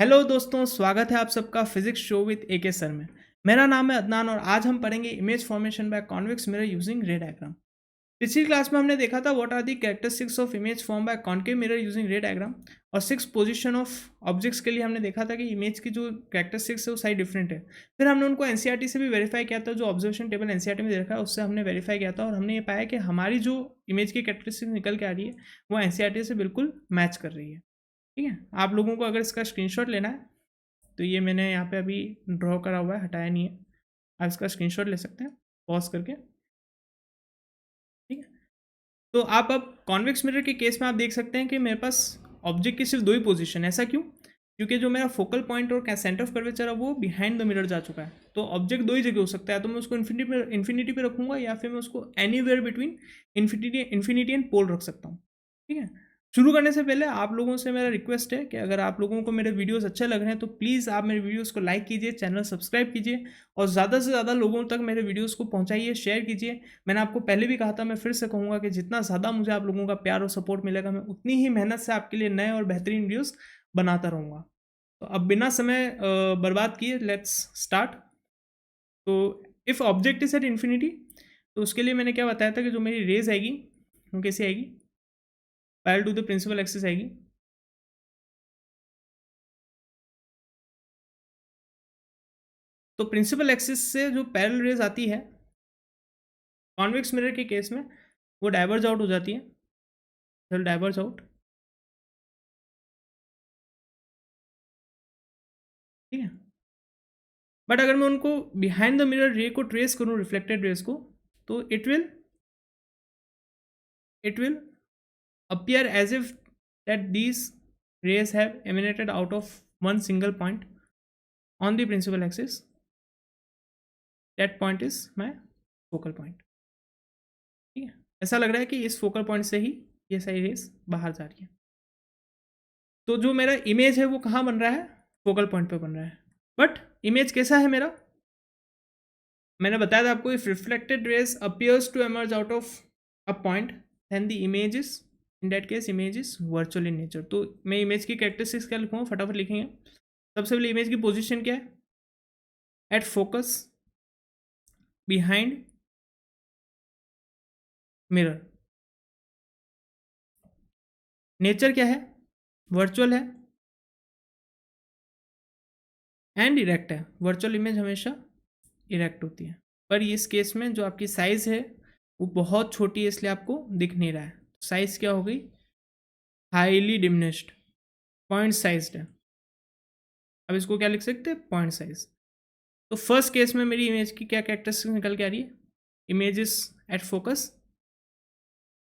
Hello दोस्तों, स्वागत है आप सबका physics show with AK sir में। मेरा नाम है अदनान और आज हम पढ़ेंगे image formation by convex mirror using ray diagram. पिछली क्लास में हमने देखा था what are the characteristics of image form by concave mirror using ray diagram, और 6 पोजीशन ऑफ ऑब्जेक्ट्स के लिए हमने देखा था कि इमेज की जो कैरेक्टरिस्टिक्स है वो सारी डिफरेंट है। फिर हमने उनको एनसीईआरटी से भी वेरीफाई किया था, जो ऑब्जर्वेशन टेबल एनसीईआरटी में देखा है उससे हमने वेरीफाई किया था, और हमने ये पाया कि हमारी जो इमेज की कैरेक्टरिस्टिक्स निकल के आ रही है वो एनसीईआरटी से बिल्कुल मैच कर रही है। ठीक है, आप लोगों को अगर इसका स्क्रीनशॉट लेना है तो ये मैंने यहाँ पे अभी ड्रॉ करा हुआ है, हटाया नहीं है। आप इसका स्क्रीनशॉट ले सकते हैं पॉज करके। ठीक है, तो आप अब कॉन्वेक्स मिरर के केस में आप देख सकते हैं कि मेरे पास ऑब्जेक्ट की सिर्फ दो ही पोजीशन। ऐसा क्यों? क्योंकि जो मेरा फोकल पॉइंट और सेंटर ऑफ कर्वेचर है वो बिहाइंड द मिरर जा चुका है। तो ऑब्जेक्ट दो ही जगह हो सकता है, तो मैं उसको इन्फिनिटी पे रखूंगा या फिर मैं उसको anywhere between infinity and pole रख सकता हूँ। ठीक है, शुरू करने से पहले आप लोगों से मेरा रिक्वेस्ट है कि अगर आप लोगों को मेरे वीडियोस अच्छे लग रहे हैं तो प्लीज़ आप मेरे वीडियोस को लाइक कीजिए, चैनल सब्सक्राइब कीजिए और ज़्यादा से ज़्यादा लोगों तक मेरे वीडियोस को पहुंचाइए, शेयर कीजिए। मैंने आपको पहले भी कहा था, मैं फिर से कहूँगा कि जितना ज़्यादा मुझे आप लोगों का प्यार और सपोर्ट मिलेगा मैं उतनी ही मेहनत से आपके लिए नए और बेहतरीन वीडियोज़ बनाता रहूँगा। तो अब बिना समय बर्बाद किए लेट्स स्टार्ट। तो if object is eight infinity तो उसके लिए मैंने क्या बताया था कि जो मेरी रेज आएगी वो कैसी आएगी, parallel to the principal axis आएगी। तो प्रिंसिपल एक्सिस से जो पैरेलल रेज आती है कॉन्वेक्स मिरर के केस में वो डाइवर्ज आउट हो जाती है, डाइवर्ज आउट। ठीक है, बट अगर मैं उनको बिहाइंड द मिरर रे को ट्रेस करूँ, रिफ्लेक्टेड रेस को, तो it will appear as if that these rays have emanated out of one single point on the principal axis. That point is my focal point. ठीक है, ऐसा लग रहा है कि इस फोकल पॉइंट से ही ये सारी रेस बाहर जा रही है। तो जो मेरा इमेज है वो कहाँ बन रहा है? फोकल पॉइंट पे बन रहा है। बट इमेज कैसा है मेरा? मैंने बताया था आपको, if reflected rays appears to emerge out of a point then the image is, in that case image is virtual in nature. तो मैं इमेज की कैरेक्टरिस्टिक्स क्या लिखूँगा, फटाफट लिखेंगे। सबसे पहले इमेज की पोजीशन क्या है? At focus behind mirror. Nature क्या है? वर्चुअल है एंड इरेक्ट है। वर्चुअल इमेज हमेशा इरेक्ट होती है, पर इस केस में जो आपकी साइज है वो बहुत छोटी है, इसलिए आपको दिख नहीं रहा है। साइज क्या हो गई? हाईली डिमिनिश्ड, पॉइंट साइज्ड है। अब इसको क्या लिख सकते हैं? Point size. तो फर्स्ट केस में मेरी इमेज की क्या कैरेक्टरिस्टिक निकल के आ रही है? Image is at focus,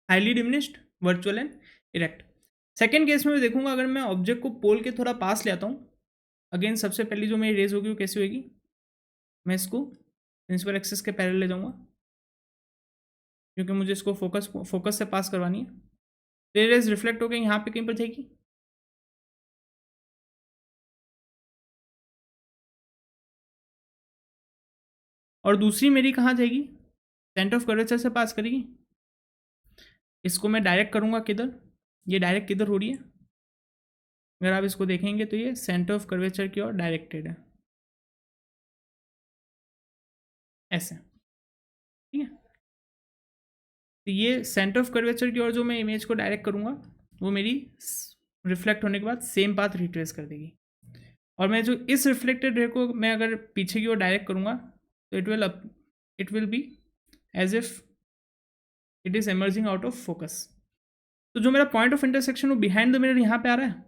highly diminished, virtual and erect. Second case में मैं देखूंगा, अगर मैं ऑब्जेक्ट को पोल के थोड़ा पास ले आता हूँ, अगेन सबसे पहली जो मेरी रेज होगी वो कैसी होगी? मैं इसको प्रिंसिपल एक्सिस के पैरेलल ले जाऊंगा क्योंकि मुझे इसको फोकस से पास करवानी है। तो ये रेज रिफ्लेक्ट होकर यहाँ पे कहीं पर जाएगी। और दूसरी मेरी कहाँ जाएगी? सेंटर ऑफ कर्वेचर से पास करेगी। इसको मैं डायरेक्ट करूँगा किधर? ये डायरेक्ट किधर हो रही है? अगर आप इसको देखेंगे तो ये सेंटर ऑफ कर्वेचर की ओर डायरेक्टेड है, ऐसे। ठीक है, तो ये सेंटर ऑफ कर्वेचर की ओर जो मैं इमेज को डायरेक्ट करूँगा वो मेरी रिफ्लेक्ट होने के बाद सेम पाथ रिट्रेस कर देगी। और मैं जो इस रिफ्लेक्टेड रे को मैं अगर पीछे की ओर डायरेक्ट करूँगा तो it will be as if it is emerging out of focus. तो जो मेरा पॉइंट ऑफ इंटरसेक्शन वो बिहाइंड द मिरर यहाँ पे आ रहा है,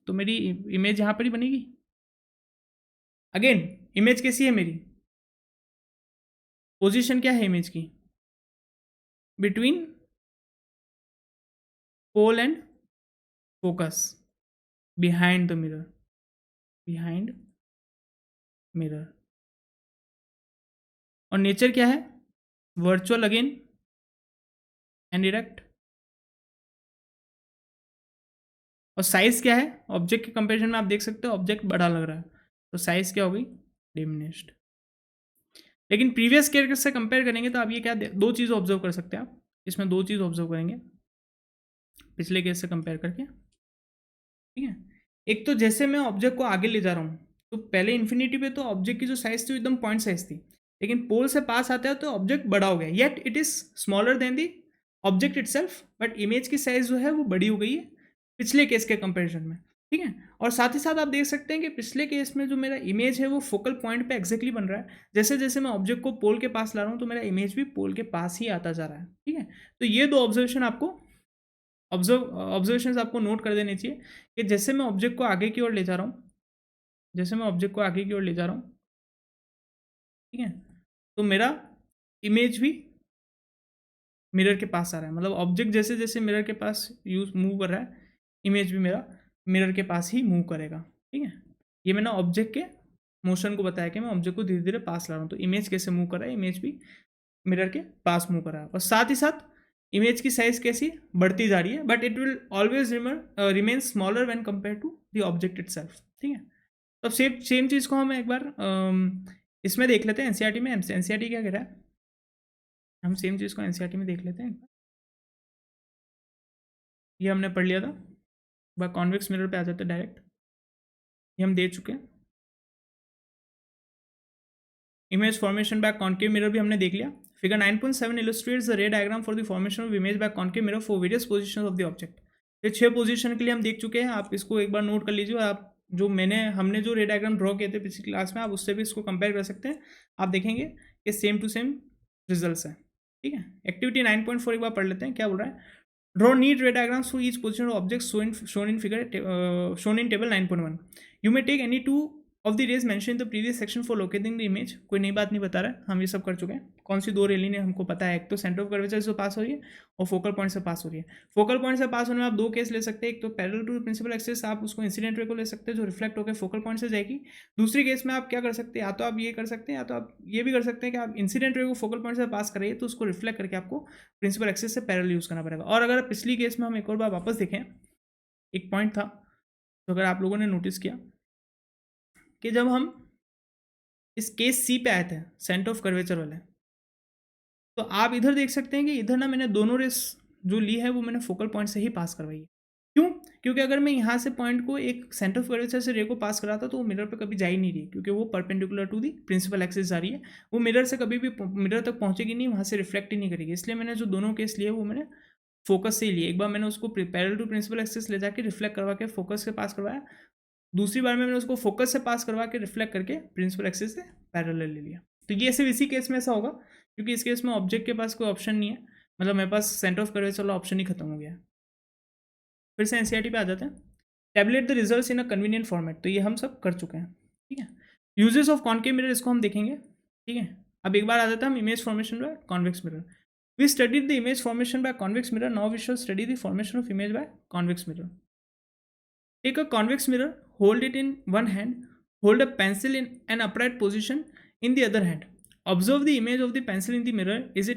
तो मेरी इमेज यहाँ पर ही बनेगी। अगेन इमेज कैसी है मेरी? पोजीशन क्या है इमेज की? Between pole and focus, behind the mirror, behind mirror. और नेचर क्या है? Virtual again and erect. और साइज क्या है? ऑब्जेक्ट के कंपेरिजन में आप देख सकते हो ऑब्जेक्ट बड़ा लग रहा है, तो साइज क्या होगी? डिमिनिश्ड। लेकिन प्रीवियस केस से कंपेयर करेंगे तो आप ये क्या दो चीज़ ऑब्जर्व कर सकते हैं। आप इसमें दो चीज़ ऑब्जर्व करेंगे पिछले केस से कंपेयर करके। ठीक है, एक तो जैसे मैं ऑब्जेक्ट को आगे ले जा रहा हूँ, तो पहले इन्फिनिटी पे तो ऑब्जेक्ट की जो साइज थी वो एकदम पॉइंट साइज थी, लेकिन पोल से पास आता है तो ऑब्जेक्ट बड़ा हो गया, yet it is smaller than the object itself, but image की साइज जो है वो बड़ी हो गई है पिछले केस के कंपेरिजन में। ठीक है, और साथ ही साथ आप देख सकते हैं कि पिछले केस में जो मेरा इमेज है वो फोकल पॉइंट पे एग्जैक्टली बन रहा है, जैसे जैसे मैं ऑब्जेक्ट को पोल के पास ला रहा हूँ तो मेरा इमेज भी पोल के पास ही आता जा रहा है। ठीक है, तो ये दो ऑब्जर्वेशन आपको ऑब्जर्वेशन आपको नोट कर देने चाहिए कि जैसे मैं ऑब्जेक्ट को आगे की ओर ले जा रहा हूँ, जैसे मैं ऑब्जेक्ट को आगे की ओर ले जा रहा हूँ, ठीक है, तो मेरा इमेज भी मिरर के पास आ रहा है, मतलब ऑब्जेक्ट जैसे जैसे मिरर के पास यूज मूव कर रहा है, इमेज भी मेरा मिरर के पास ही मूव करेगा। ठीक है, ये मैंने ऑब्जेक्ट के मोशन को बताया कि मैं ऑब्जेक्ट को धीरे धीरे पास ला रहा हूँ, तो इमेज कैसे मूव कर रहा है, इमेज भी मिरर के पास मूव कर रहा है, और साथ ही साथ इमेज की साइज कैसी बढ़ती जा रही है, but it will always remain smaller when compare to the object itself. ठीक है, तो सेम सेम चीज़ को हम एक बार इसमें देख लेते हैं, एनसीईआरटी में। एनसीईआरटी क्या कह रहा है, हम सेम चीज़ को एनसीईआरटी में देख लेते हैं। ये हमने पढ़ लिया था, वह कॉन्वेक्स मिरर पे आ जाते हैं डायरेक्ट, ये हम दे चुके हैं। Image formation bye concave mirror भी हमने देख लिया। फिगर 9.7 इलस्ट्रेट्स द रे diagram for the formation of image by concave mirror for various positions of the object. ये 6 पोजीशन के लिए हम देख चुके हैं, आप इसको एक बार नोट कर लीजिए, और आप जो हमने जो रे डायग्राम ड्रॉ किए थे पिछली क्लास में, आप उससे भी इसको कंपेयर कर सकते हैं, आप देखेंगे कि सेम टू सेम रिजल्ट है। ठीक है, एक्टिविटी 9.4 एक बार पढ़ लेते हैं, क्या बोल रहा है। Draw neat ray diagrams for each position of objects shown in table 9.1. You may take any two of the rays mentioned in the previous section for locating the image. कोई नई बात नहीं बता रहा है, हम ये सब कर चुके हैं। कौन सी दो रेली ने हमको पता है, एक तो सेंटर ऑफ कर्वेचर से पास हो रही है और फोकल पॉइंट से पास हो रही है। फोकल पॉइंट से पास होने में आप दो केस ले सकते हैं, एक तो पैरेलल टू प्रिंसिपल एक्सिस, आप उसको इंसिडेंट रे को ले सकते हैं जो रिफ्लेक्ट होकर फोकल पॉइंट से जाएगी। दूसरी केस में आप क्या कर सकते हैं, या तो आप ये कर सकते हैं, या तो आप ये भी कर सकते हैं कि आप इंसिडेंट रे को फोकल पॉइंट से पास करिए, तो उसको रिफ्लेक्ट करके आपको प्रिंसिपल एक्सिस से पैरेलल यूज़ करना पड़ेगा। और अगर पिछली केस में हम एक और बार वापस देखें, एक पॉइंट था तो अगर आप लोगों ने नोटिस किया कि जब हम इस केस सी पे आए थे सेंटर ऑफ कर्वेचर वाले, तो आप इधर देख सकते हैं कि इधर ना मैंने दोनों रेस जो ली है वो मैंने फोकल पॉइंट से ही पास करवाई है। क्यों? क्योंकि अगर मैं यहाँ से पॉइंट को एक सेंटर ऑफ कर्वेचर से रे को पास कराता तो वो मिरर पे कभी जा ही नहीं रही, क्योंकि वो perpendicular to the principal axis जा रही है, वो मिरर से कभी भी मिरर तक पहुंचेगी नहीं, वहाँ से रिफ्लेक्ट ही नहीं करेगी। इसलिए मैंने जो दोनों केस लिए वो मैंने फोकस से ही लिए। एक बार मैंने उसको पैरेलल टू प्रिंसिपल एक्सिस ले जाके रिफ्लेक्ट करवा के फोकस से पास करवाया, दूसरी बार में मैंने उसको फोकस से पास करवा के रिफ्लेक्ट करके प्रिंसिपल एक्सिस से पैरेलल ले लिया। तो ये सिर्फ इसी केस में ऐसा होगा, क्योंकि इस केस में ऑब्जेक्ट के पास कोई ऑप्शन नहीं है, मतलब मेरे पास सेंटर ऑफ कर्वेचर वाला ऑप्शन ही खत्म हो गया। फिर से एनसीईआरटी पे आ जाते हैं। Tablet the results in a convenient format, तो ये हम सब कर चुके हैं। ठीक है, यूजेस ऑफ कॉन्केव मिरर इसको हम देखेंगे। ठीक है, अब एक बार आ जाता है हम image formation by convex mirror. We studied the image formation by convex mirror. Now we shall study the formation of image by convex mirror. Take a convex mirror, hold it in one hand, hold a pencil in an upright position in the other hand. Observe the image of the pencil in the mirror. Is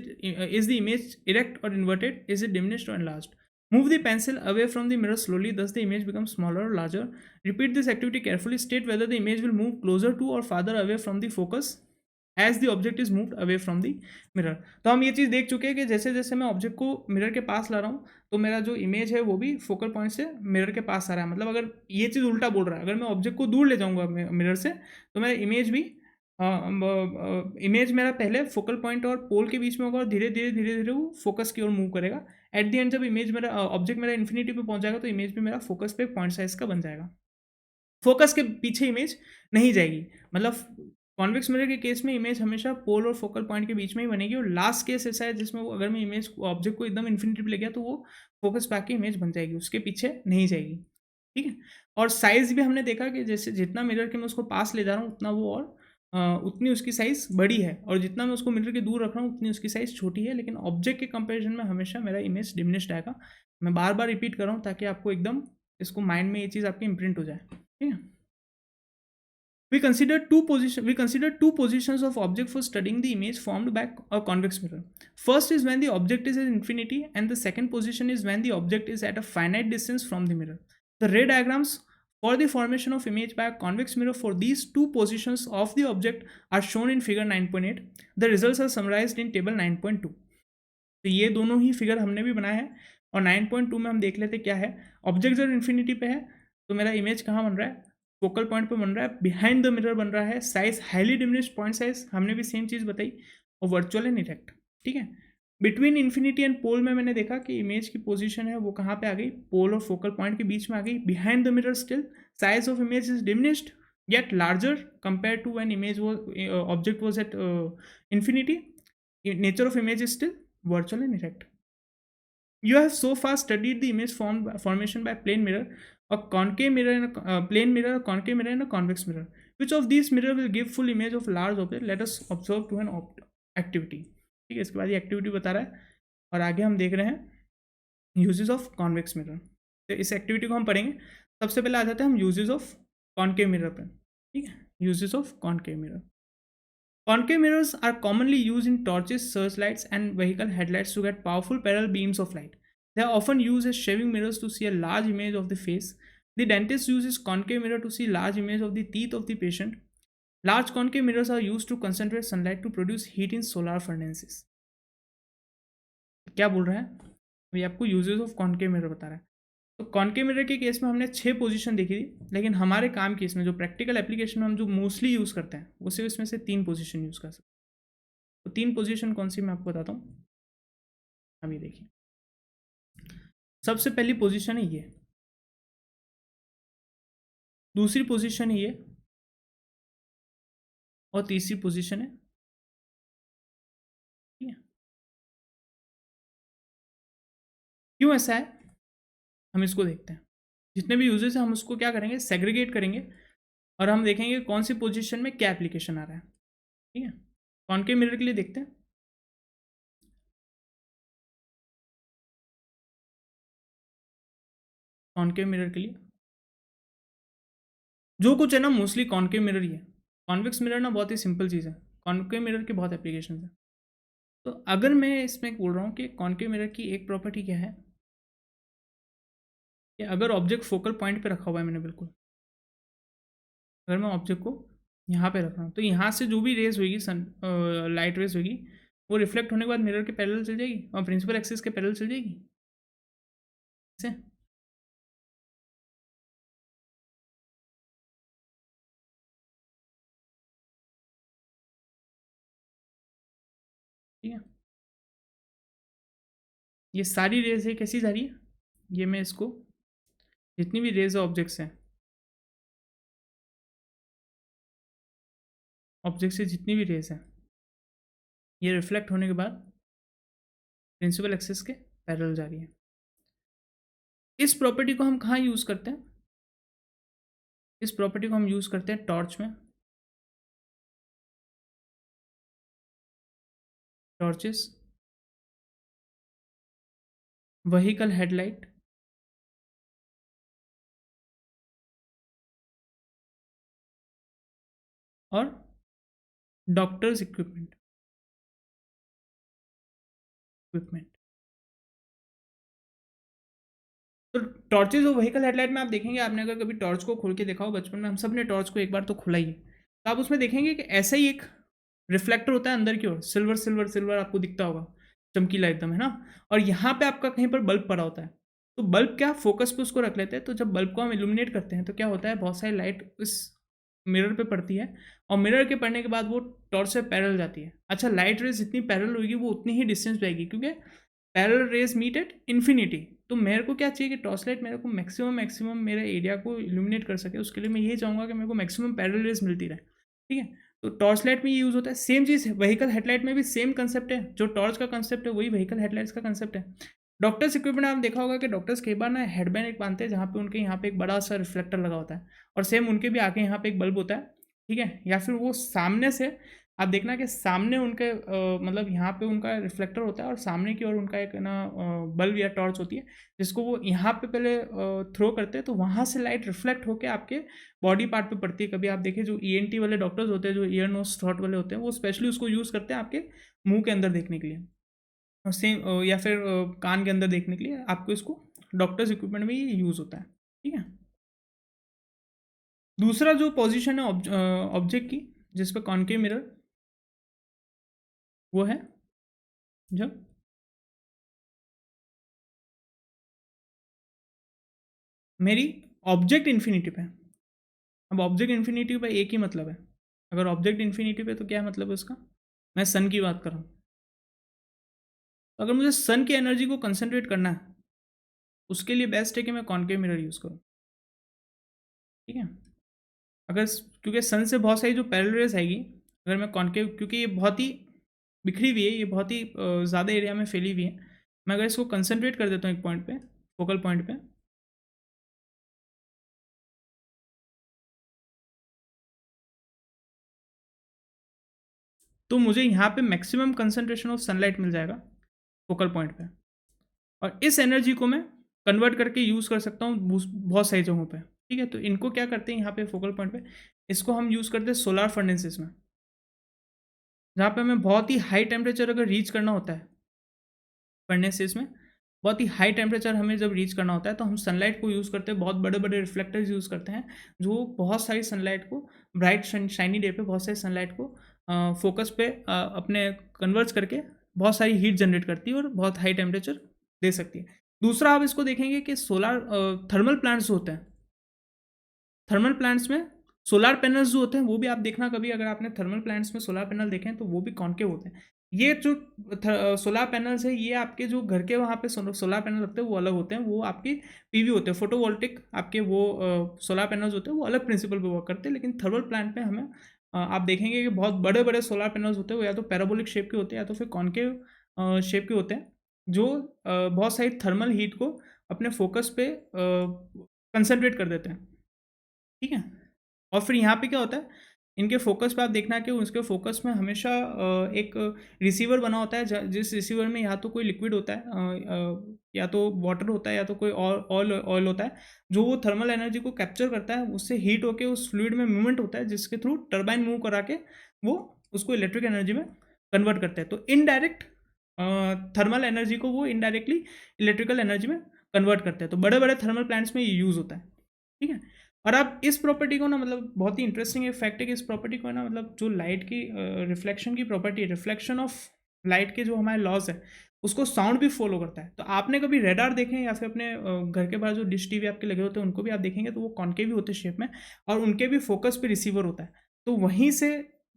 the image erect or inverted? Is it diminished or enlarged? Move the pencil away from the mirror slowly, thus the image becomes smaller or larger. Repeat this activity carefully. State whether the image will move closer to or farther away from the focus as the object is moved away from the mirror. तो हम ये चीज़ देख चुके हैं कि जैसे जैसे मैं ऑब्जेक्ट को मिरर के पास ला रहा हूँ तो मेरा जो इमेज है वो भी फोकल पॉइंट से मिरर के पास आ रहा है। मतलब अगर ये चीज़ उल्टा बोल रहा है, अगर मैं ऑब्जेक्ट को दूर ले जाऊँगा मिरर से तो मेरा इमेज भी इमेज मेरा पहले फोकल पॉइंट और पोल के बीच में होगा और धीरे धीरे धीरे धीरे वो फोकस की ओर मूव करेगा। एट द एंड जब इमेज मेरा ऑब्जेक्ट मेरा इन्फिनिटी पे पहुंच जाएगा तो इमेज भी मेरा फोकस पे पॉइंट साइज का बन जाएगा, फोकस के पीछे इमेज नहीं जाएगी। मतलब कॉन्वेक्स मिरर के केस में इमेज हमेशा पोल और फोकल पॉइंट के बीच में ही बनेगी, और लास्ट केस ऐसा है जिसमें वो अगर मैं इमेज ऑब्जेक्ट को एकदम इन्फिनिटी पे ले गया तो वो फोकस पे आके इमेज बन जाएगी, उसके पीछे नहीं जाएगी। ठीक है, और साइज भी हमने देखा कि जैसे जितना मिरर के मैं उसको पास ले जा रहा हूँ उतना वो और उतनी उसकी साइज़ बड़ी है, और जितना मैं उसको मिरर के दूर रख रहा हूँ उतनी उसकी साइज़ छोटी है, लेकिन ऑब्जेक्ट के कंपेरिजन में हमेशा मेरा इमेज डिमिनिश्ड आएगा। मैं बार बार रिपीट कर रहा हूँ ताकि आपको एकदम इसको माइंड में ये चीज़ आपकी इम्प्रिंट हो जाए। ठीक है, We consider two positions of object for studying the image formed by a convex mirror. First is when the object is at infinity, and the second position is when the object is at a finite distance from the mirror. The ray diagrams for the formation of image by a convex mirror for these two positions of the object are shown in figure 9.8. The results are summarized in table 9.2. तो ये दोनों ही figure हमने भी बनाए हैं, और 9.2 में हम देख लेते क्या है। ऑब्जेक्ट जब इन्फिनिटी पे है तो मेरा इमेज कहाँ बन रहा है, फोकल पॉइंट पे बन रहा है, बिहाइंड द मिरर बन रहा है, size highly diminished point size हमने भी सेम चीज़ बताई, और वर्चुअल एंड इरेक्ट। ठीक है, बिटवीन इन्फिनिटी एंड पोल में मैंने देखा कि इमेज की पोजीशन है वो कहाँ पे आ गई, पोल और फोकल पॉइंट के बीच में आ गई, behind the mirror still size of image is diminished yet larger compared to when image was object was at infinity. Nature of image is still virtual and erect. You have so far studied the image formation by plane mirror, a concave mirror, and a plane mirror, a concave mirror, and a convex mirror. Which of these mirror will give full image of large object? Let us observe to an activity. ठीक है, इसके बाद ये activity बता रहा है और आगे हम देख रहे हैं यूजेस ऑफ कॉन्वेक्स मिरर। तो इस एक्टिविटी को हम पढ़ेंगे। सबसे पहले आ जाते हैं हम यूजेस ऑफ कॉन्केव मिरर पे। ठीक है, uses of concave mirror. Concave mirrors are commonly used in torches, searchlights, and vehicle headlights to get powerful parallel beams of light. They are often used as shaving mirrors to see a large image of the face. The dentist uses concave mirror to see large image of the teeth of the patient. Large concave mirrors are used to concentrate sunlight to produce heat in solar furnaces. क्या बोल रहा है, ये आपको uses of concave mirror बता रहा है। तो कॉन्केव मिरर के केस में हमने 6 पोजीशन देखी थी, लेकिन हमारे काम के इसमें जो प्रैक्टिकल एप्लीकेशन में हम जो मोस्टली यूज़ करते हैं वो सिर्फ इसमें से 3 पोजीशन यूज़ कर सकते हैं। तो 3 पोजीशन कौन सी मैं आपको बताता हूँ, अभी देखिए। सबसे पहली पोजीशन है ये, दूसरी पोजीशन है ये, और तीसरी पोजीशन है, ठीक है। क्यों ऐसा है हम इसको देखते हैं। जितने भी यूजेस हैं हम उसको क्या करेंगे, सेग्रीगेट करेंगे, और हम देखेंगे कौन सी पोजीशन में क्या एप्लीकेशन आ रहा है। ठीक है, कॉन्केव मिरर के लिए देखते हैं। कॉन्केव मिरर के लिए जो कुछ है ना, मोस्टली कॉन्केव मिरर ही है। कॉन्वेक्स मिरर ना बहुत ही सिंपल चीज़ है, कॉन्केव मिरर की बहुत एप्लीकेशन है। तो अगर मैं इसमें बोल रहा हूँ कि कॉन्केव मिरर की एक प्रॉपर्टी क्या है कि अगर ऑब्जेक्ट फोकल पॉइंट पे रखा हुआ है मैंने, बिल्कुल अगर मैं ऑब्जेक्ट को यहाँ पे रख रहा हूँ तो यहाँ से जो भी रेज होगी, सन लाइट रेज होगी, वो रिफ्लेक्ट होने के बाद मिरर के पैरेलल चल जाएगी और प्रिंसिपल एक्सिस के पैरेलल चल जाएगी ऐसे। ठीक है, ये सारी रेज है कैसी जा रही है, ये मैं इसको जितनी भी रेज ऑब्जेक्ट्स हैं, ऑब्जेक्ट से जितनी भी रेज हैं, ये रिफ्लेक्ट होने के बाद प्रिंसिपल एक्सिस के पैरेलल जा रही है। इस प्रॉपर्टी को हम कहाँ यूज़ करते हैं, इस प्रॉपर्टी को हम यूज़ करते हैं टॉर्च में, टॉर्चेस, व्हीकल हेडलाइट, और डॉक्टर्स इक्विपमेंट। तो टॉर्चेज और व्हीकल हेडलाइट में आप देखेंगे, आपने अगर कभी टॉर्च को खोल के देखा हो बचपन में, हम सब ने टॉर्च को एक बार तो खुला ही है, तो आप उसमें देखेंगे कि ऐसा ही एक रिफ्लेक्टर होता है अंदर की ओर, सिल्वर सिल्वर सिल्वर आपको दिखता होगा, चमकीला एकदम, है ना। और यहाँ पे आपका कहीं पर बल्ब पड़ा होता है, तो बल्ब क्या फोकस पे उसको रख लेते हैं, तो जब बल्ब को हम इल्यूमिनेट करते हैं तो क्या होता है, बहुत सारी लाइट इस मिरर पे पड़ती है, और मिरर के पड़ने के बाद वो टॉर्च से पैरेलल जाती है। अच्छा, लाइट रेज जितनी पैरेलल होगी वो उतनी ही डिस्टेंस जाएगी, क्योंकि parallel rays meet at infinity. तो मेरे को क्या चाहिए कि टॉर्च लाइट मेरे को मैक्सिमम मेरे एरिया को इल्यूमिनेट कर सके, उसके लिए मैं ये चाहूँगा कि मेरे को मैक्सिमम पैरेलल रेज मिलती रहे। ठीक है, तो टॉर्च लाइट में ये यूज़ होता है। सेम चीज़ व्हीकल हेडलाइट में भी सेम कंसेप्ट है, जो टॉर्च का कंसेप्ट है वही व्हीकल हेडलाइट्स का कंसेप्ट है। डॉक्टर्स इक्विपमेंट आप देखा होगा कि डॉक्टर्स कई बार ना हेडबैंड एक बांधते हैं जहाँ पे उनके यहाँ पे एक बड़ा सा रिफ्लेक्टर लगा होता है, और सेम उनके भी आके यहाँ पे एक बल्ब होता है। ठीक है, या फिर वो सामने से आप देखना कि सामने उनके मतलब यहाँ पे उनका रिफ्लेक्टर होता है और सामने की ओर उनका एक ना बल्ब या टॉर्च होती है, जिसको वो यहाँ पे पहले थ्रो करते हैं, तो वहाँ से लाइट रिफ्लेक्ट होकर आपके बॉडी पार्ट पे पड़ती है। कभी आप देखें जो ईएनटी वाले डॉक्टर्स होते हैं, जो ईयर नोज थ्रोट वाले होते हैं, वो स्पेशली उसको यूज़ करते हैं आपके मुंह के अंदर देखने के लिए, और सेम या फिर कान के अंदर देखने के लिए आपको इसको डॉक्टर्स इक्विपमेंट में ये यूज़ होता है। ठीक है, दूसरा जो पोजीशन है ऑब्जेक्ट की जिस पे कॉन्केव मिरर, वो है जब मेरी ऑब्जेक्ट इन्फिनिटी पे। अब ऑब्जेक्ट इन्फिनिटी पे एक ही मतलब है, अगर ऑब्जेक्ट इन्फिनिटी पे तो क्या मतलब है उसका, मैं सन की बात कर रहा हूँ। तो अगर मुझे सन की एनर्जी को कंसंट्रेट करना है, उसके लिए बेस्ट है कि मैं कॉनकेव मिरर यूज़ करूँ, ठीक है। अगर क्योंकि सन से बहुत सारी जो पैरेलल रेज आएगी, अगर मैं कॉनकेव, क्योंकि ये बहुत ही बिखरी हुई है, ये बहुत ही ज़्यादा एरिया में फैली हुई है, मैं अगर इसको कंसंट्रेट कर देता हूँ एक पॉइंट पे, फोकल पॉइंट पे, तो मुझे यहाँ पे मैक्सिमम कंसंट्रेशन ऑफ सनलाइट मिल जाएगा फोकल पॉइंट पे, और इस एनर्जी को मैं कन्वर्ट करके यूज़ कर सकता हूँ बहुत सारी जगहों पे, ठीक है। तो इनको क्या करते हैं यहाँ पे फोकल पॉइंट पे, इसको हम यूज़ करते हैं सोलार फर्नेसेस में, जहाँ पे हमें बहुत ही हाई टेम्परेचर अगर रीच करना होता है, फर्नेसेस में बहुत ही हाई टेम्परेचर हमें जब रीच करना होता है, तो हम सनलाइट को यूज़ करते हैं, बहुत बड़े बड़े रिफ्लेक्टर्स यूज़ करते हैं, जो बहुत सारी सनलाइट को, ब्राइट शाइनी डे पे बहुत सारी सनलाइट को फोकस पे अपने कन्वर्ट करके बहुत सारी हीट जनरेट करती है और बहुत हाई टेम्परेचर दे सकती है। दूसरा आप इसको देखेंगे कि सोलार थर्मल प्लांट्स होते हैं, थर्मल प्लांट्स में सोलार पैनल्स जो होते हैं, वो भी आप देखना कभी, अगर आपने थर्मल प्लांट्स में सोलार पैनल देखे हैं तो वो भी कॉनकेव होते हैं। ये जो सोलार पैनल्स है, ये आपके जो घर के वहाँ पे सोलार पैनल लगते हैं वो अलग होते हैं, वो आपकी पीवी होते हैं, फोटोवोल्टिक आपके वो सोलार पैनल्स होते हैं, वो अलग प्रिंसिपल पे वर्क करते हैं। लेकिन थर्मल प्लांट में हमें आप देखेंगे कि बहुत बड़े बड़े सोलार पैनल्स होते हैं, वो या तो पैराबोलिक शेप के होते हैं या तो फिर कॉनकेव शेप के होते हैं, जो बहुत सारी थर्मल हीट को अपने फोकस पे कंसनट्रेट कर देते हैं, ठीक है। और फिर यहाँ पे क्या होता है, इनके फोकस पे आप देखना कि उसके फोकस में हमेशा एक रिसीवर बना होता है, जिस रिसीवर में या तो कोई लिक्विड होता है, या तो वाटर होता है, या तो कोई ऑयल ऑयल होता है, जो वो थर्मल एनर्जी को कैप्चर करता है, उससे हीट होकर उस फ्लूइड में मूवमेंट होता है, जिसके थ्रू टर्बाइन मूव करा के वो उसको इलेक्ट्रिक एनर्जी में कन्वर्ट करते हैं। तो इनडायरेक्ट थर्मल एनर्जी को वो इनडायरेक्टली इलेक्ट्रिकल एनर्जी में कन्वर्ट करते हैं। तो बड़े बड़े थर्मल प्लांट्स में ये यूज़ होता है, ठीक है। और आप इस प्रॉपर्टी को ना, मतलब बहुत ही इंटरेस्टिंग एक फैक्ट है कि इस प्रॉपर्टी को ना, मतलब जो लाइट की रिफ्लेक्शन की प्रॉपर्टी है, रिफ्लेक्शन ऑफ लाइट के जो हमारे लॉज है, उसको साउंड भी फॉलो करता है। तो आपने कभी रेडार देखे या फिर अपने घर के बाहर जो डिश टीवी आपके लगे होते हैं उनको भी आप देखेंगे, तो वो कॉनकेव भी होते हैं शेप में, और उनके भी फोकस पे रिसीवर होता है। तो वहीं से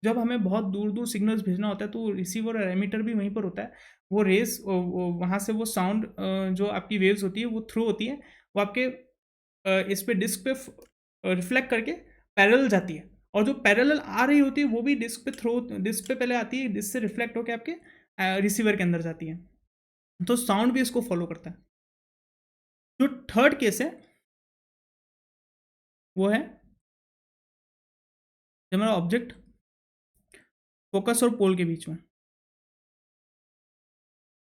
जब हमें बहुत दूर दूर सिग्नल्स भेजना होता है, तो रिसीवर और एमीटर भी वहीं पर होता है। वो रेस वहाँ से वो साउंड जो आपकी वेव्स होती है वो थ्रू होती है, वो आपके इस पे डिस्क पे रिफ्लेक्ट करके पैरेलल जाती है, और जो पैरेलल आ रही होती है वो भी डिस्क पे पहले आती है, डिस्क से रिफ्लेक्ट होकर आपके रिसीवर के अंदर जाती है। तो साउंड भी इसको फॉलो करता है। जो थर्ड केस है वो है जब हमारा ऑब्जेक्ट फोकस और पोल के बीच में,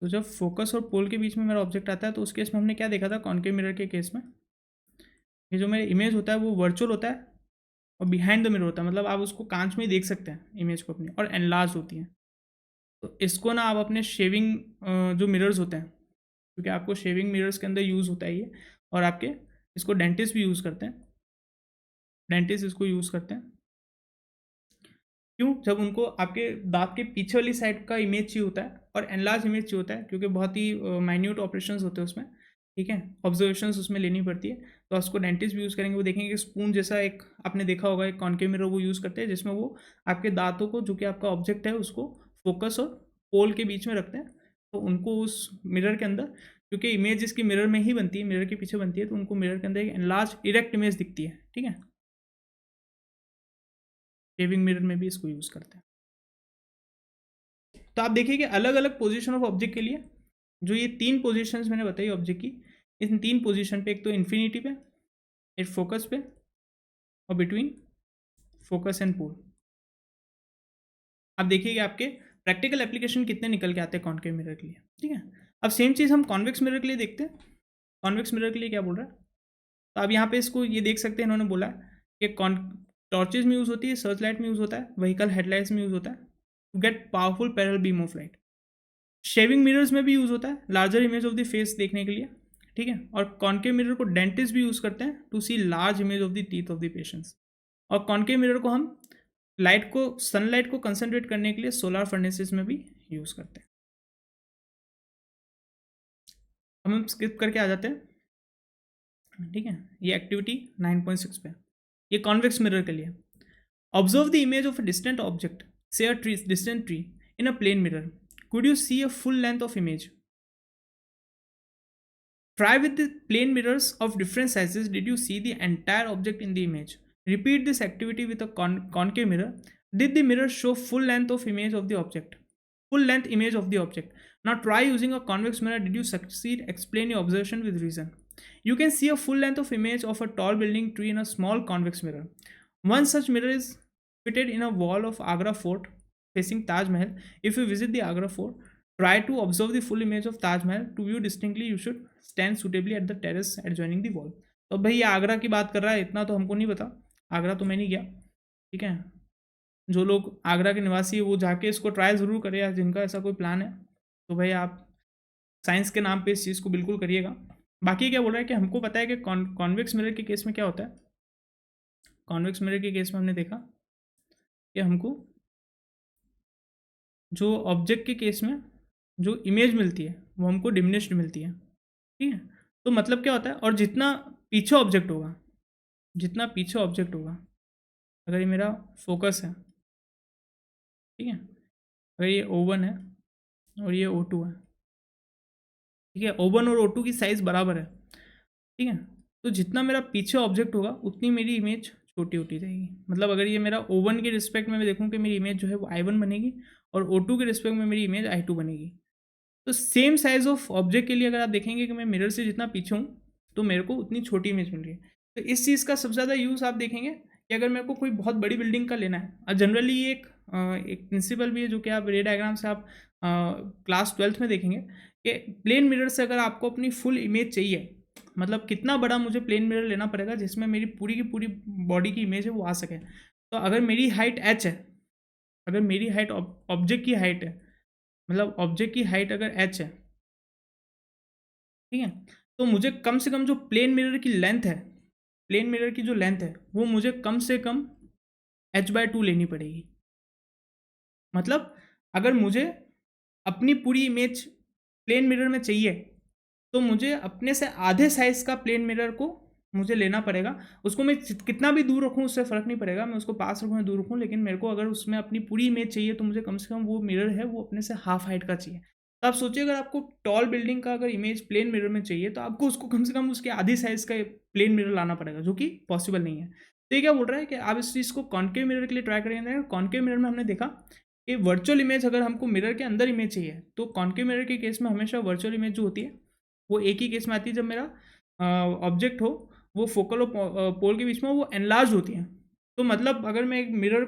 तो जब फोकस और पोल के बीच में मेरा ऑब्जेक्ट आता है, तो उस केस में हमने क्या देखा था, कॉनकेव मिरर के केस में ये जो मेरा इमेज होता है वो वर्चुअल होता है और बिहाइंड द मिरर होता है, मतलब आप उसको कांच में ही देख सकते हैं इमेज को अपनी, और एनलार्ज होती है। तो इसको ना आप अपने शेविंग जो मिरर्स होते हैं, क्योंकि आपको शेविंग मिरर्स के अंदर यूज़ होता है ये, और आपके इसको डेंटिस्ट भी यूज़ करते हैं, डेंटिस्ट इसको यूज़ करते हैं। क्यों? जब उनको आपके दांत के पीछे वाली साइड का इमेज चाहिए होता है और एनलार्ज इमेज चाहिए होता है, क्योंकि बहुत ही माइन्यूट ऑपरेशंस होते हैं उसमें, ठीक है, ऑब्जर्वेशंस उसमें लेनी पड़ती है। तो उसको डेंटिस्ट भी यूज़ करेंगे, वो देखेंगे कि स्पून जैसा एक आपने देखा होगा एक कॉनकेव मिरर वो यूज़ करते हैं, जिसमें वो आपके दांतों को, जो कि आपका ऑब्जेक्ट है, उसको फोकस और पोल के बीच में रखते हैं। तो उनको उस मिरर के अंदर, क्योंकि इमेज जिसकी मिरर में ही बनती है, मिरर के पीछे बनती है, तो उनको मिरर के अंदर एक एनलार्ज इरेक्ट इमेज दिखती है, ठीक है। शेविंग मिरर में भी इसको यूज़ करते हैं। तो आप देखिए कि अलग अलग पोजीशन ऑफ ऑब्जेक्ट के लिए जो ये तीन पोजीशंस मैंने बताई ऑब्जेक्ट की, इन तीन पोजीशन पे, एक तो इन्फिनिटी पे, एक फोकस पे, और बिटवीन फोकस एंड पोल, आप देखिए कि आपके प्रैक्टिकल एप्लीकेशन कितने निकल के आते हैं कॉनकेव मिरर के लिए, ठीक है। अब सेम चीज़ हम कॉन्वेक्स मिरर के लिए देखते हैं। कॉन्वेक्स मिरर के लिए क्या बोल रहा है, तो आप यहाँ पे इसको ये देख सकते हैं, इन्होंने बोला है कि टॉर्चेज में यूज़ होती है, सर्च लाइट में यूज़ होता है, व्हीकल हेडलाइट्स में यूज़ होता है, to get powerful parallel beam of light. Shaving mirrors में भी यूज़ होता है larger image of the face देखने के लिए, ठीक है। और कॉनकेव मिरर को डेंटिस्ट भी यूज़ करते हैं to see large image of the teeth of the patients. और कॉनकेव मिरर को हम लाइट को, सनलाइट को कंसनट्रेट करने के लिए सोलार फर्नेसेस में भी यूज़ करते हैं। हम स्किप करके आ जाते हैं ठीक है, ये एक्टिविटी 9.6 पे, ये कॉन्वेक्स मिरर के लिए। Observe the image of a distant object, say a tree, distant tree in a plane mirror, could you see a full length of image? Try with the plane mirrors of different sizes. Did you see the entire object in the image? Repeat this activity with a concave mirror. Did the mirror show full length of image of the object? Full length image of the object. Now try using a convex mirror. Did you succeed? Explain your observation with reason. You can see a full length of image of a tall building tree in a small convex mirror. One such mirror is fitted in a wall of Agra Fort facing Taj Mahal. If you visit the Agra Fort, try to observe the full image of Taj Mahal. To view distinctly, you should stand suitably at the terrace adjoining the wall. तो भाई ये आगरा की बात कर रहा है, इतना तो हमको नहीं पता, आगरा तो मैं नहीं गया, ठीक है। जो लोग आगरा के निवासी है वो जाके इसको ट्राई ज़रूर करें, या जिनका ऐसा कोई प्लान है तो भाई आप साइंस के नाम पे इस चीज़ को बिल्कुल करिएगा। बाकी क्या बोल रहा है कि हमको पता है कि कॉन्वेक्स मिरर के केस में क्या होता है। कॉन्वेक्स मिरर के केस में हमने देखा कि हमको जो ऑब्जेक्ट के केस में जो इमेज मिलती है वो हमको डिमिनिश्ड मिलती है, ठीक है। तो मतलब क्या होता है, और जितना पीछे ऑब्जेक्ट होगा, जितना पीछे ऑब्जेक्ट होगा, अगर ये मेरा फोकस है, ठीक है, अगर ये O1 है और ये O2 है, ठीक है, O1 और O2 की साइज़ बराबर है, ठीक है, तो जितना मेरा पीछे ऑब्जेक्ट होगा उतनी मेरी इमेज छोटी होती जाएगी। मतलब अगर ये मेरा O1 के रिस्पेक्ट में मैं देखूँ कि मेरी इमेज जो है वो I1 बनेगी, और O2 के रिस्पेक्ट में मेरी इमेज I2 बनेगी। तो सेम साइज़ ऑफ ऑब्जेक्ट के लिए अगर आप देखेंगे कि मैं मिरर से जितना पीछे हूँ तो मेरे को उतनी छोटी इमेज मिल रही है। तो इस चीज़ का सबसे ज़्यादा यूज़ आप देखेंगे कि अगर मेरे को कोई बहुत बड़ी बिल्डिंग का लेना है, और जनरली ये एक प्रिंसिपल भी है जो कि आप रे डायग्राम से आप क्लास 12th में देखेंगे कि प्लेन मिरर से अगर आपको अपनी फुल इमेज चाहिए, मतलब कितना बड़ा मुझे प्लेन मिरर लेना पड़ेगा जिसमें मेरी पूरी की पूरी बॉडी की इमेज है वो आ सके। तो अगर मेरी हाइट h है, अगर मेरी हाइट ऑब्जेक्ट की हाइट है, मतलब ऑब्जेक्ट की हाइट अगर h है, ठीक है, तो मुझे कम से कम जो प्लेन मिरर की लेंथ है, प्लेन मिरर की जो लेंथ है वो मुझे कम से कम h/2 लेनी पड़ेगी। मतलब अगर मुझे अपनी पूरी इमेज प्लेन मिरर में चाहिए तो मुझे अपने से आधे साइज़ का प्लेन मिरर को मुझे लेना पड़ेगा। उसको मैं कितना भी दूर रखूँ उससे फ़र्क नहीं पड़ेगा, मैं उसको पास रखूँ या दूर रखूँ, लेकिन मेरे को अगर उसमें अपनी पूरी इमेज चाहिए तो मुझे कम से कम वो मिरर है वो अपने से हाफ हाइट का चाहिए। तो आप सोचिए अगर आपको टॉल बिल्डिंग का अगर इमेज प्लेन मिरर में चाहिए तो आपको उसको कम से कम उसके आधी साइज़ का प्लेन मिरर लाना पड़ेगा, जो कि पॉसिबल नहीं है। तो ये क्या बोल रहा है कि आप इस चीज़ को कॉन्केव मिरर के लिए ट्राई करेंगे। कॉन्केव मिरर में हमने देखा कि वर्चुअल इमेज अगर हमको मिरर के अंदर इमेज चाहिए तो कॉन्केव मिरर के केस में हमेशा वर्चुअल इमेज जो होती है वो एक ही केस में आती है जब मेरा ऑब्जेक्ट हो वो फोकल और पोल के बीच में वो एनलार्ज होती है। तो मतलब अगर मैं एक मिरर,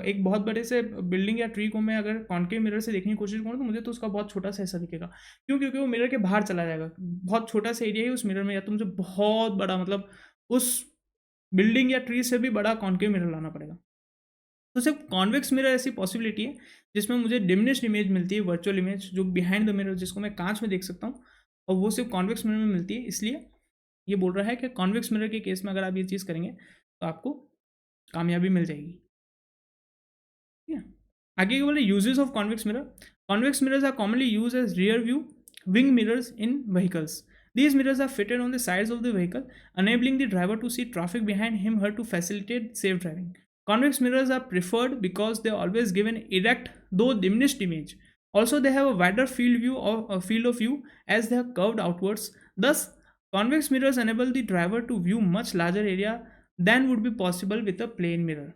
एक बहुत बड़े से बिल्डिंग या ट्री को मैं अगर कॉन्केव मिरर से देखने की कोशिश करूँ तो मुझे तो उसका बहुत छोटा सा ऐसा दिखेगा। क्यों? क्योंकि वो मिरर के बाहर चला जाएगा, बहुत छोटा सा एरिया ही उस मिरर में, या तो मुझे बहुत बड़ा, मतलब उस बिल्डिंग या ट्री से भी बड़ा कॉन्केव मिरर लाना पड़ेगा। तो सिर्फ कॉन्वेक्स मिरर ऐसी पॉसिबिलिटी है जिसमें मुझे डिमिनिश्ड इमेज मिलती है, वर्चुअल इमेज जो बिहाइंड द मिरर, जिसको मैं कांच में देख सकता हूँ, और वो सिर्फ कॉन्वेक्स मिरर में मिलती है। इसलिए ये बोल रहा है कि कॉन्वेक्स मिरर के केस में अगर आप ये चीज़ करेंगे तो आपको कामयाबी मिल जाएगी, ठीक है। आगे क्या बोले, uses of convex mirror. Convex mirrors are commonly use as rear view wing mirrors in vehicles. These mirrors are fitted on the sides of the vehicle, enabling the driver to see traffic behind him or her to facilitate safe driving. Convex mirrors are preferred because they always give an erect, though diminished image. Also, they have a wider field of view as they are curved outwards. Thus, convex mirrors enable the driver to view much larger area than would be possible with a plane mirror.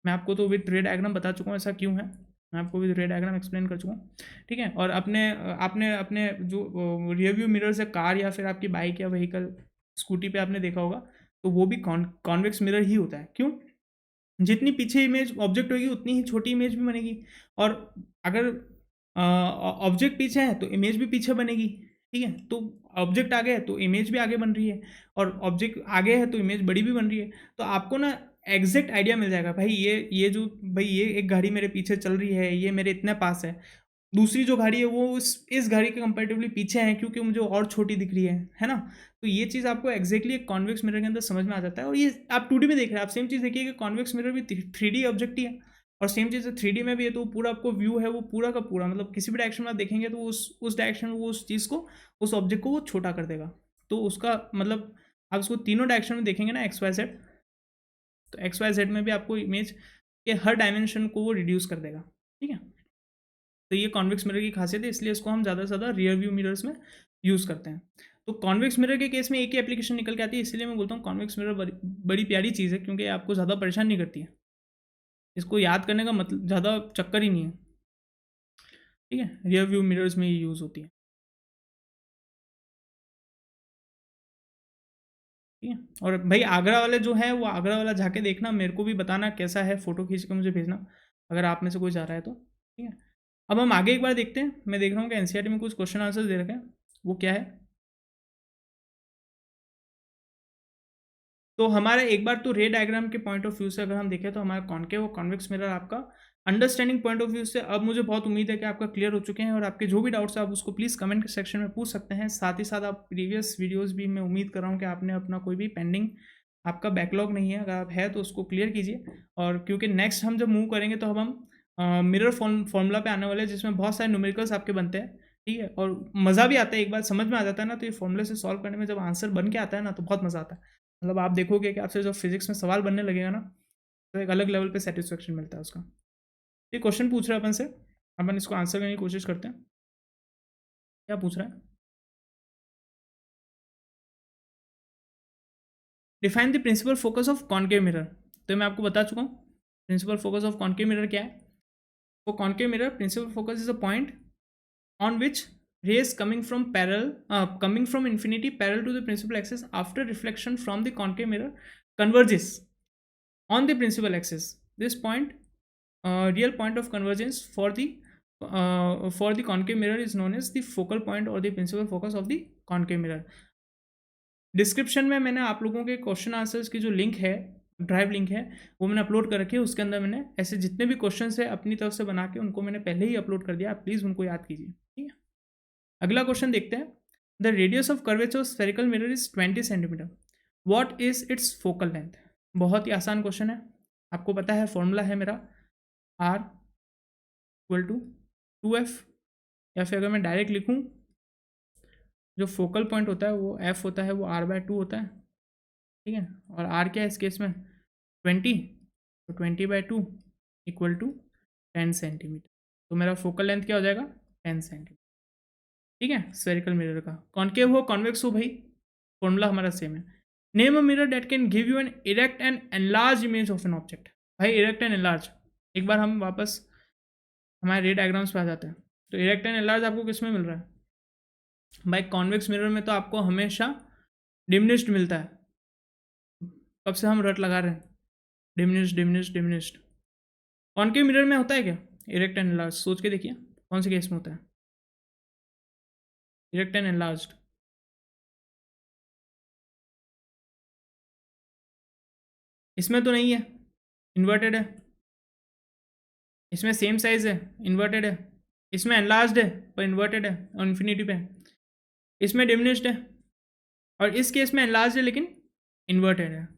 मैं आपको तो with रे diagram बता चुका हूँ ऐसा क्यों है, मैं आपको विद रे डायग्राम एक्सप्लेन कर चुका हूँ, ठीक है। और आपने अपने जो रियर व्यू मिरर से कार या फिर आपकी बाइक या व्हीकल, स्कूटी पे आपने देखा होगा, तो वो भी कॉन्वेक्स मिरर ही होता है। क्यों? जितनी पीछे इमेज ऑब्जेक्ट होगी उतनी ही छोटी इमेज भी बनेगी, और अगर ऑब्जेक्ट पीछे है तो इमेज भी पीछे बनेगी, ठीक है। तो ऑब्जेक्ट आगे है तो इमेज भी आगे बन रही है, और ऑब्जेक्ट आगे है तो इमेज बड़ी भी बन रही है। तो आपको ना एग्जैक्ट आइडिया मिल जाएगा, भाई ये जो भाई ये एक गाड़ी मेरे पीछे चल रही है, ये मेरे इतने पास है, दूसरी जो गाड़ी है वो इस गाड़ी के कंपैरेटिवली पीछे है क्योंकि मुझे और छोटी दिख रही है ना। तो ये चीज़ आपको एक्जैक्टली एक कॉन्वेक्स मिरर के अंदर समझ में आ जाता है। और ये आप 2D में देख रहे हैं, आप सेम चीज़ देखिए कि कॉन्वेक्स मिरर भी 3D ऑब्जेक्ट ही है, और सेम चीज़ 3D में भी है, तो पूरा आपको व्यू है वो पूरा का पूरा, मतलब किसी भी डायरेक्शन में आप देखेंगे तो उस डायरेक्शन में वो उस चीज़ को, उस ऑब्जेक्ट को वो छोटा कर देगा। तो उसका मतलब आप उसको तीनों डायरेक्शन में देखेंगे ना, एक्स वाई जेड, तो एक्स वाई जेड में भी आपको इमेज के हर डायमेंशन को वो रिड्यूस कर देगा, ठीक है। तो ये कॉन्वेक्स मिरर की खासियत है, इसलिए इसको हम ज़्यादा से ज़्यादा रियर व्यू मिरर्स में यूज़ करते हैं। तो कॉन्वेक्स मिरर के केस में एक ही एप्लीकेशन निकल के आती है, इसलिए मैं बोलता हूँ कॉन्वेक्स मिरर बड़ी प्यारी चीज़ है, क्योंकि आपको ज़्यादा परेशान नहीं करती है, इसको याद करने का मतलब ज़्यादा चक्कर ही नहीं है, ठीक है। रियर व्यू मिरर्स में ये यूज़ होती है, ठीक है। और भाई आगरा वाले जो है वो आगरा वाला जाके देखना, मेरे को भी बताना कैसा है, फोटो खींच के मुझे भेजना अगर आप में से कोई जा रहा है तो, ठीक है। अब हम आगे एक बार देखते हैं, मैं देख रहा हूँ कि एनसीईआरटी में कुछ क्वेश्चन आंसर दे रखे हैं, वो क्या है। तो हमारा एक बार तो रे डायग्राम के पॉइंट ऑफ व्यू से अगर हम देखें तो हमारा कॉन्केव और कॉन्वेक्स मिरर आपका अंडरस्टैंडिंग पॉइंट ऑफ व्यू से अब मुझे बहुत उम्मीद है कि आपका क्लियर हो चुके हैं, और आपके जो भी डाउट्स है आप उसको प्लीज़ कमेंट सेक्शन में पूछ सकते हैं। साथ ही साथ आप प्रीवियस वीडियोस भी, मैं उम्मीद कर रहा हूँ कि आपने अपना कोई भी पेंडिंग आपका बैकलॉग नहीं है, अगर आप है तो उसको क्लियर कीजिए। और क्योंकि नेक्स्ट हम जब मूव करेंगे तो हम मिरर फॉर्मूला पे आने वाले हैं, जिसमें बहुत सारे न्यूमेरिकल्स आपके बनते हैं, ठीक है। और मज़ा भी आता है, एक बार समझ में आ जाता है ना, तो ये फॉर्मूले से सॉल्व करने में जब आंसर बन के आता है ना तो बहुत मज़ा आता है। मतलब आप देखोगे कि आपसे जब फिजिक्स में सवाल बनने लगेगा ना, तो एक अलग लेवल पे सेटिस्फेक्शन मिलता है उसका। ये क्वेश्चन पूछ रहा है अपन से, अपन इसको आंसर करने की कोशिश करते हैं। क्या पूछ रहा है? Define the principal focus of concave mirror. तो मैं आपको बता चुका हूँ principal focus of concave mirror क्या है। वो concave mirror principal focus is a point on which rays coming from infinity parallel to the principal axis after reflection from the concave mirror converges on the principal axis. This point, real point of convergence for the concave mirror is known as the focal point or the principal focus of the concave mirror. Description में मैंने आप लोगों के question answers की जो link है, drive link है, वो मैंने अपलोड कर रखी है। उसके अंदर मैंने ऐसे जितने भी क्वेश्चन है अपनी तरफ से बना के उनको मैंने पहले ही अपलोड कर दिया, आप प्लीज़ उनको याद कीजिए, ठीक है। अगला क्वेश्चन देखते हैं। The radius of curvature of spherical mirror is 20 centimetre, what is it's focal length. बहुत ही आसान क्वेश्चन है, आपको पता है फॉर्मूला है मेरा आर इक्वल टू 2f, या फिर अगर मैं डायरेक्ट लिखूँ, जो फोकल पॉइंट होता है वो एफ होता है, वो r/2 होता है, ठीक है। और आर क्या है इस केस में 20, तो 20/2 इक्वल टू 10 सेंटीमीटर। तो मेरा फोकल लेंथ क्या हो जाएगा 10 सेंटीमीटर, ठीक है। स्फेरिकल मिरर का कॉन्केव हो कॉन्वेक्स हो भाई, फॉर्मूला हमारा सेम है। Name a mirror that can give you an erect and enlarge image of an object. भाई इरेक्ट एंड एनलार्ज, एक बार हम वापस हमारे रे डायग्राम्स पे आ जाते हैं। तो इरेक्ट एंड एनलार्ज आपको किस में मिल रहा है भाई? कॉन्वेक्स मिरर में तो आपको हमेशा डिमिनिश्ड मिलता है। कब से हम रट लगा रहे हैं, diminished diminished diminished. Concave mirror में होता है क्या इरेक्ट एंड एनलार्ज? सोच के देखिए कौन से केस में होता है इरेक्ट एंड एनलार्ज। इसमें तो नहीं है, इन्वर्टेड है। इसमें सेम साइज है, इन्वर्टेड है। इसमें एनलार्ज्ड है पर इन्वर्टेड है और इन्फिनिटी पे है। इसमें डिमिनिश्ड है, और इस केस में एनलार्ज्ड है लेकिन इन्वर्टेड है।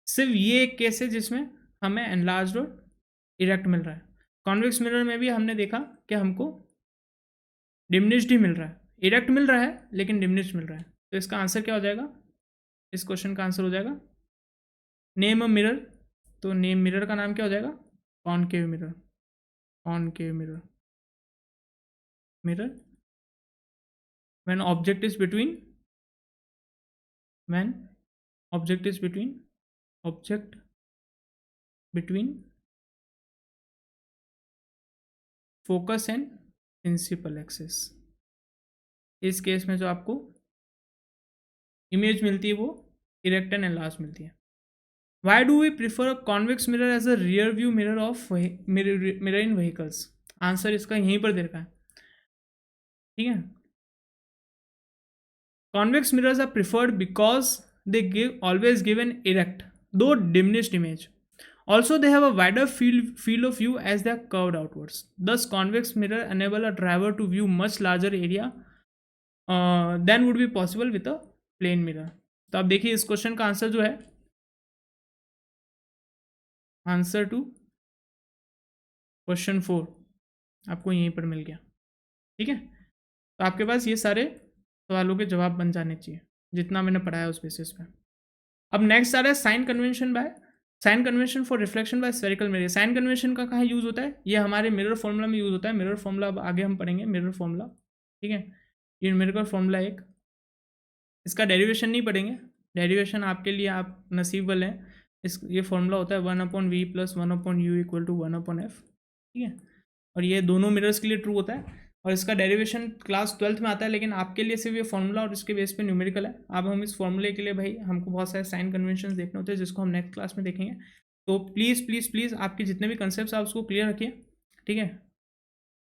सिर्फ ये एक केस है जिसमें हमें एनलार्ज्ड और इरेक्ट मिल रहा है। कॉन्वेक्स मिरर में भी हमने देखा कि हमको डिमिनिश्ड ही मिल रहा है, इरेक्ट मिल रहा है लेकिन डिमिनिश्ड मिल रहा है। तो इसका आंसर क्या हो जाएगा, इस क्वेश्चन का आंसर हो जाएगा नेम अ मिरर। तो नेम मिरर का नाम क्या हो जाएगा concave mirror. Concave mirror, mirror when object is between when object is between object between focus and principal axis। इस केस में जो आपको इमेज मिलती है वो इरेक्ट एंड एनलार्ज मिलती है। Why do we prefer a convex mirror as a rear view mirror of mirror in vehicles. Answer इसका यहीं पर दे रखा है, ठीक है। Convex mirrors are preferred because they always give an erect, though diminished image. Also, they have a wider field of view as they are curved outwards. Thus, convex mirror enable a driver to view much larger area than would be possible with a plane mirror. तो आप देखिए इस question का answer जो है, answer to question 4 आपको यहीं पर मिल गया, ठीक है। तो आपके पास ये सारे सवालों के जवाब बन जाने चाहिए। जितना मैंने पढ़ाया उस बेसिस पे। अब नेक्स्ट आ रहा है sign convention for reflection by spherical mirror. Sign convention का कहाँ यूज़ होता है? ये हमारे मिरर फॉर्मूला में यूज़ होता है। मिरर फॉर्मूला अब आगे हम पढ़ेंगे, मिरर फॉर्मूला, ठीक है। ये मिरर फॉर्मूला एक, इसका डेरिवेशन नहीं पढ़ेंगे, डेरिवेशन आपके लिए आप नसीब वाले हैं। ये फॉर्मूला होता है 1/v plus 1/u equal to 1/f, ठीक है। और ये दोनों मिरर्स के लिए ट्रू होता है, और इसका डेरिवेशन क्लास 12th में आता है, लेकिन आपके लिए सिर्फ ये फॉर्मूला और इसके बेस पे न्यूमेरिकल है। अब हम इस फॉर्मूले के लिए भाई हमको बहुत सारे साइन कन्वेंशन देखने होते हैं, जिसको हम नेक्स्ट क्लास में देखेंगे। तो प्लीज़ प्लीज़ प्लीज़ आपके जितने भी कंसेप्ट आप उसको क्लियर रखिए, ठीक है।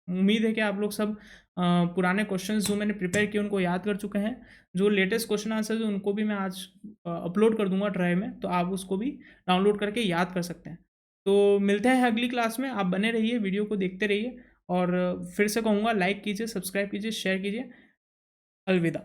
उम्मीद है कि आप लोग सब पुराने क्वेश्चंस जो मैंने प्रिपेयर किए उनको याद कर चुके हैं। जो लेटेस्ट क्वेश्चन आंसर उनको भी मैं आज अपलोड कर दूंगा ड्राइव में, तो आप उसको भी डाउनलोड करके याद कर सकते हैं। तो मिलते हैं अगली क्लास में, आप बने रहिए, वीडियो को देखते रहिए, और फिर से कहूँगा लाइक कीजिए, सब्सक्राइब कीजिए, शेयर कीजिए। अलविदा।